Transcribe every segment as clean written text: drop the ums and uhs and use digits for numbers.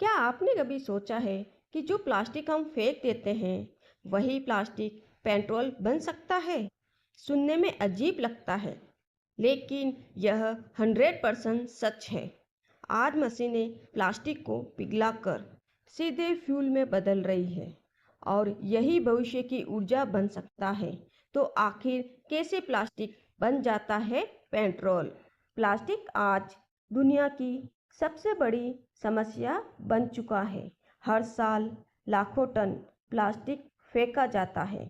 क्या आपने कभी सोचा है कि जो प्लास्टिक हम फेंक देते हैं वही प्लास्टिक पेट्रोल बन सकता है? सुनने में अजीब लगता है, लेकिन यह 100% सच है। आज मशीनें प्लास्टिक को पिघलाकर सीधे फ्यूल में बदल रही है और यही भविष्य की ऊर्जा बन सकता है। तो आखिर कैसे प्लास्टिक बन जाता है पेट्रोल? प्लास्टिक आज दुनिया की सबसे बड़ी समस्या बन चुका है। हर साल लाखों टन प्लास्टिक फेंका जाता है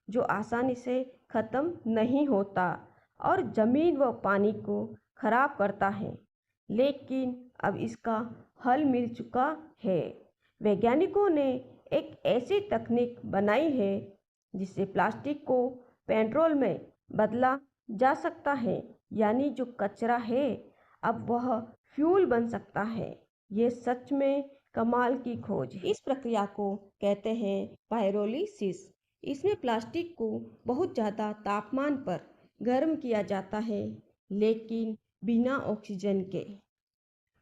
जो आसानी से खत्म नहीं होता और जमीन व पानी को खराब करता है। लेकिन अब इसका हल मिल चुका है। वैज्ञानिकों ने एक ऐसी तकनीक बनाई है जिससे प्लास्टिक को पेट्रोल में बदला जा सकता है, यानी जो कचरा है अब वह फ्यूल बन सकता है। ये सच में कमाल की खोज है। इस प्रक्रिया को कहते हैं पायरोलिसिस। इसमें प्लास्टिक को बहुत ज़्यादा तापमान पर गर्म किया जाता है, लेकिन बिना ऑक्सीजन के।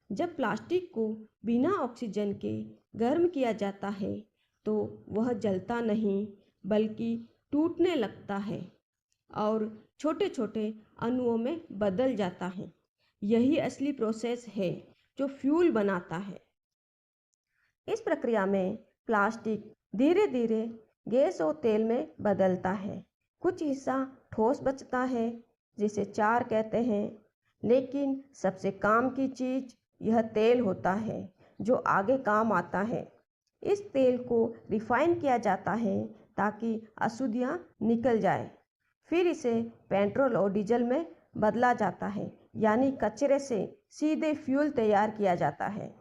जब प्लास्टिक को बिना ऑक्सीजन के गर्म किया जाता है तो वह जलता नहीं बल्कि टूटने लगता है और छोटे छोटे अणुओं में बदल जाता है। यही असली प्रोसेस है जो फ्यूल बनाता है। इस प्रक्रिया में प्लास्टिक धीरे धीरे गैस और तेल में बदलता है। कुछ हिस्सा ठोस बचता है जिसे चार कहते हैं, लेकिन सबसे काम की चीज़ यह तेल होता है जो आगे काम आता है। इस तेल को रिफाइन किया जाता है ताकि अशुद्धियाँ निकल जाए। फिर इसे पेट्रोल और डीजल में बदला जाता है, यानी कचरे से सीधे फ्यूल तैयार किया जाता है।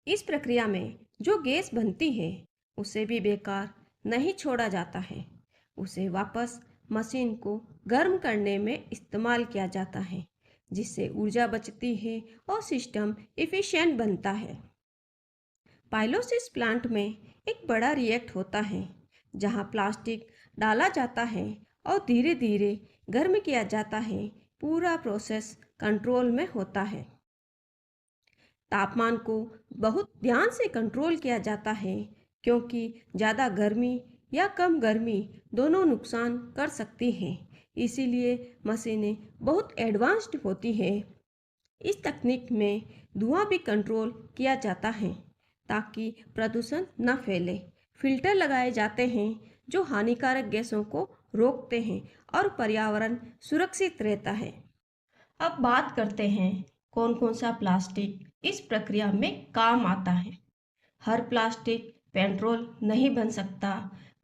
इस प्रक्रिया में जो गैस बनती है उसे भी बेकार नहीं छोड़ा जाता है। उसे वापस मशीन को गर्म करने में इस्तेमाल किया जाता है, जिससे ऊर्जा बचती है और सिस्टम एफिशिएंट बनता है। पाइलोसिस प्लांट में एक बड़ा रिएक्ट होता है जहां प्लास्टिक डाला जाता है और धीरे धीरे गर्म किया जाता है। पूरा प्रोसेस कंट्रोल में होता है। तापमान को बहुत ध्यान से कंट्रोल किया जाता है क्योंकि ज़्यादा गर्मी या कम गर्मी दोनों नुकसान कर सकती हैं। इसीलिए मशीनें बहुत एडवांस्ड होती हैं। इस तकनीक में धुआं भी कंट्रोल किया जाता है ताकि प्रदूषण न फैले। फिल्टर लगाए जाते हैं जो हानिकारक गैसों को रोकते हैं और पर्यावरण सुरक्षित रहता है। अब बात करते हैं कौन कौन सा प्लास्टिक इस प्रक्रिया में काम आता है। हर प्लास्टिक पेट्रोल नहीं बन सकता।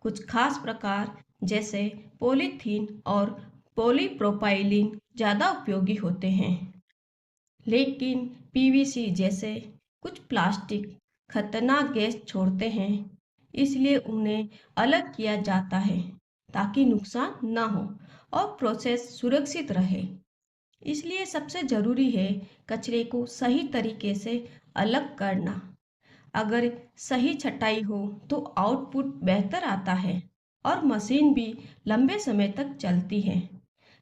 कुछ खास प्रकार जैसे पॉलीथीन और पॉलीप्रोपाइलीन ज़्यादा उपयोगी होते हैं, लेकिन पीवीसी जैसे कुछ प्लास्टिक खतरनाक गैस छोड़ते हैं, इसलिए उन्हें अलग किया जाता है ताकि नुकसान न हो और प्रोसेस सुरक्षित रहे। इसलिए सबसे ज़रूरी है कचरे को सही तरीके से अलग करना। अगर सही छटाई हो तो आउटपुट बेहतर आता है और मशीन भी लंबे समय तक चलती है।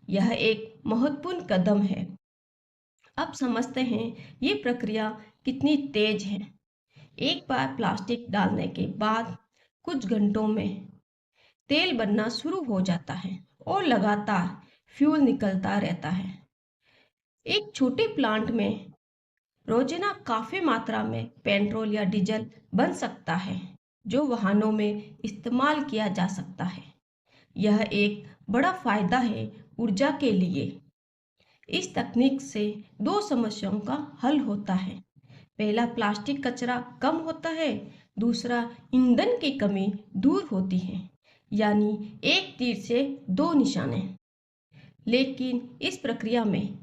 यह एक महत्वपूर्ण कदम है। अब समझते हैं ये प्रक्रिया कितनी तेज है। एक बार प्लास्टिक डालने के बाद कुछ घंटों में तेल बनना शुरू हो जाता है और लगातार फ्यूल निकलता रहता है। एक छोटे प्लांट में रोजाना काफी मात्रा में पेट्रोल या डीजल बन सकता है जो वाहनों में इस्तेमाल किया जा सकता है। यह एक बड़ा फायदा है ऊर्जा के लिए। इस तकनीक से दो समस्याओं का हल होता है। पहला, प्लास्टिक कचरा कम होता है। दूसरा, ईंधन की कमी दूर होती है। यानी एक तीर से दो निशाने। लेकिन इस प्रक्रिया में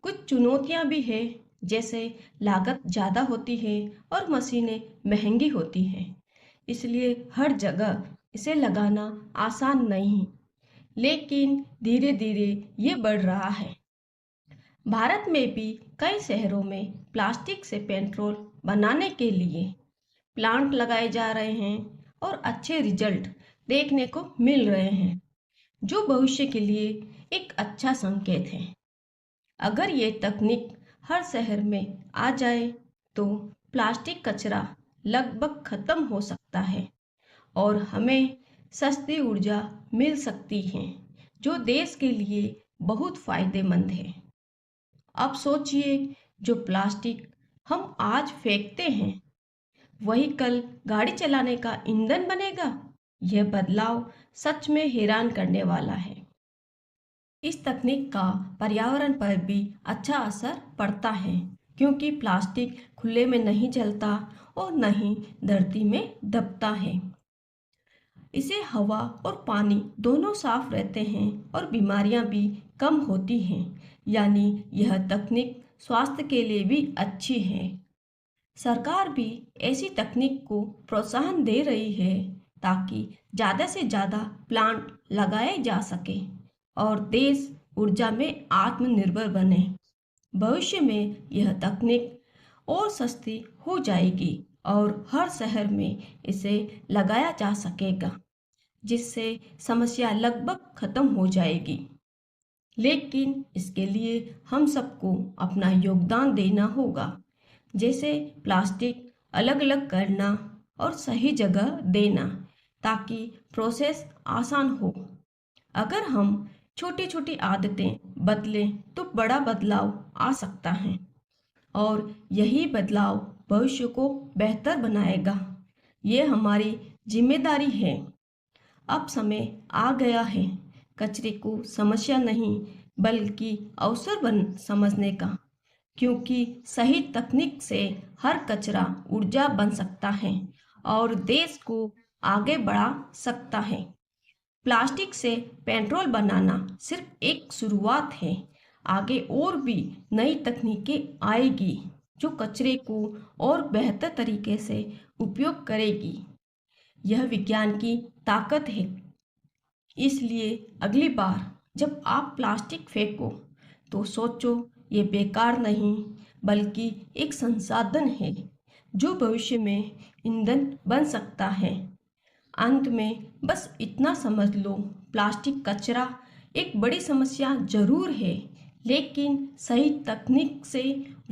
कुछ चुनौतियां भी है, जैसे लागत ज़्यादा होती है और मशीनें महंगी होती हैं। इसलिए हर जगह इसे लगाना आसान नहीं, लेकिन धीरे धीरे ये बढ़ रहा है। भारत में भी कई शहरों में प्लास्टिक से पेट्रोल बनाने के लिए प्लांट लगाए जा रहे हैं और अच्छे रिजल्ट देखने को मिल रहे हैं, जो भविष्य के लिए एक अच्छा संकेत है। अगर ये तकनीक हर शहर में आ जाए तो प्लास्टिक कचरा लगभग खत्म हो सकता है और हमें सस्ती ऊर्जा मिल सकती है, जो देश के लिए बहुत फायदेमंद है। अब सोचिए, जो प्लास्टिक हम आज फेंकते हैं वही कल गाड़ी चलाने का ईंधन बनेगा। यह बदलाव सच में हैरान करने वाला है। इस तकनीक का पर्यावरण पर भी अच्छा असर पड़ता है, क्योंकि प्लास्टिक खुले में नहीं जलता और न ही धरती में दबता है। इससे हवा और पानी दोनों साफ रहते हैं और बीमारियां भी कम होती हैं। यानी यह तकनीक स्वास्थ्य के लिए भी अच्छी है। सरकार भी ऐसी तकनीक को प्रोत्साहन दे रही है ताकि ज़्यादा से ज़्यादा प्लांट लगाए जा सके और देश ऊर्जा में आत्मनिर्भर बने। भविष्य में यह तकनीक और सस्ती हो जाएगी और हर शहर में इसे लगाया जा सकेगा, जिससे समस्या लगभग खत्म हो जाएगी। लेकिन इसके लिए हम सबको अपना योगदान देना होगा, जैसे प्लास्टिक अलग अलग करना और सही जगह देना, ताकि प्रोसेस आसान हो। अगर हम छोटी छोटी आदतें बदलें तो बड़ा बदलाव आ सकता है और यही बदलाव भविष्य को बेहतर बनाएगा। ये हमारी जिम्मेदारी है। अब समय आ गया है कचरे को समस्या नहीं बल्कि अवसर बन समझने का, क्योंकि सही तकनीक से हर कचरा ऊर्जा बन सकता है और देश को आगे बढ़ा सकता है। प्लास्टिक से पेट्रोल बनाना सिर्फ एक शुरुआत है। आगे और भी नई तकनीकें आएगी जो कचरे को और बेहतर तरीके से उपयोग करेगी। यह विज्ञान की ताकत है। इसलिए अगली बार जब आप प्लास्टिक फेंको तो सोचो, ये बेकार नहीं बल्कि एक संसाधन है जो भविष्य में ईंधन बन सकता है। अंत में बस इतना समझ लो, प्लास्टिक कचरा एक बड़ी समस्या जरूर है, लेकिन सही तकनीक से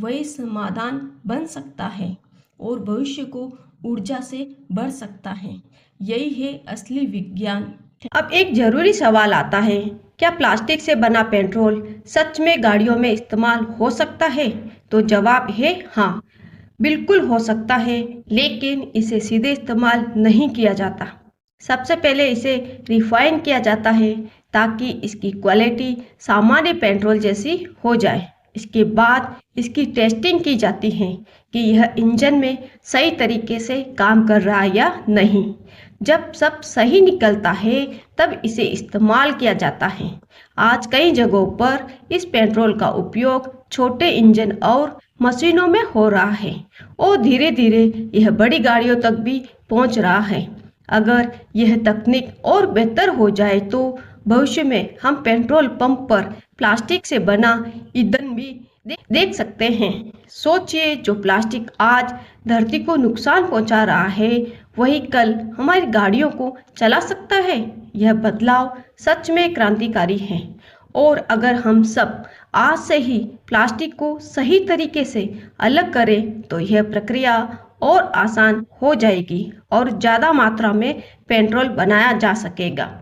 वही समाधान बन सकता है और भविष्य को ऊर्जा से भर सकता है। यही है असली विज्ञान। अब एक जरूरी सवाल आता है, क्या प्लास्टिक से बना पेट्रोल सच में गाड़ियों में इस्तेमाल हो सकता है? तो जवाब है हाँ, बिल्कुल हो सकता है, लेकिन इसे सीधे इस्तेमाल नहीं किया जाता। सबसे पहले इसे रिफाइन किया जाता है ताकि इसकी क्वालिटी सामान्य पेट्रोल जैसी हो जाए। इसके बाद इसकी टेस्टिंग की जाती है कि यह इंजन में सही तरीके से काम कर रहा है या नहीं। जब सब सही निकलता है तब इसे इस्तेमाल किया जाता है। आज कई जगहों पर इस पेट्रोल का उपयोग छोटे इंजन और मशीनों में हो रहा है और धीरे धीरे यह बड़ी गाड़ियों तक भी पहुंच रहा है। अगर यह तकनीक और बेहतर हो जाए तो भविष्य में हम पेट्रोल पंप पर प्लास्टिक से बना ईंधन भी देख सकते हैं। सोचिए, जो प्लास्टिक आज धरती को नुकसान पहुंचा रहा है वही कल हमारी गाड़ियों को चला सकता है। यह बदलाव सच में क्रांतिकारी है और अगर हम सब आज से ही प्लास्टिक को सही तरीके से अलग करें तो यह प्रक्रिया और आसान हो जाएगी और ज़्यादा मात्रा में पेट्रोल बनाया जा सकेगा।